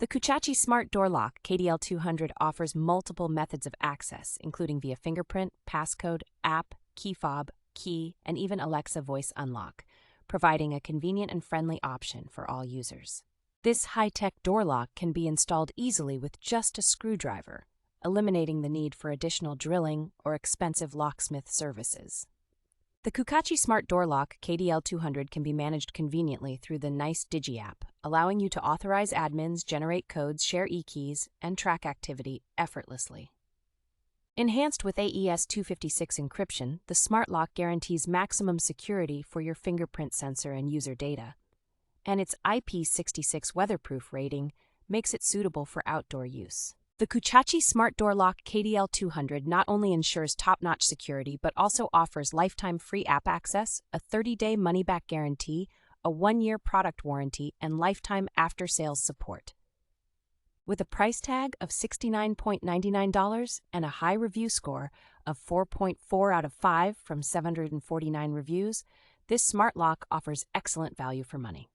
The Kucacci Smart Door Lock KDL200 offers multiple methods of access, including via fingerprint, passcode, app, key fob, key, and even Alexa voice unlock, providing a convenient and friendly option for all users. This high-tech door lock can be installed easily with just a screwdriver, eliminating the need for additional drilling or expensive locksmith services. The Kucacci Smart Door Lock KDL200 can be managed conveniently through the NICE DIGI app, allowing you to authorize admins, generate codes, share e-keys, and track activity effortlessly. Enhanced with AES-256 encryption, the smart lock guarantees maximum security for your fingerprint sensor and user data, and its IP66 weatherproof rating makes it suitable for outdoor use. The Kucacci Smart Door Lock KDL200 not only ensures top-notch security but also offers lifetime free app access, a 30-day money-back guarantee, a 1-year product warranty, and lifetime after-sales support. With a price tag of $69.99 and a high review score of 4.4 out of 5 from 749 reviews, this smart lock offers excellent value for money.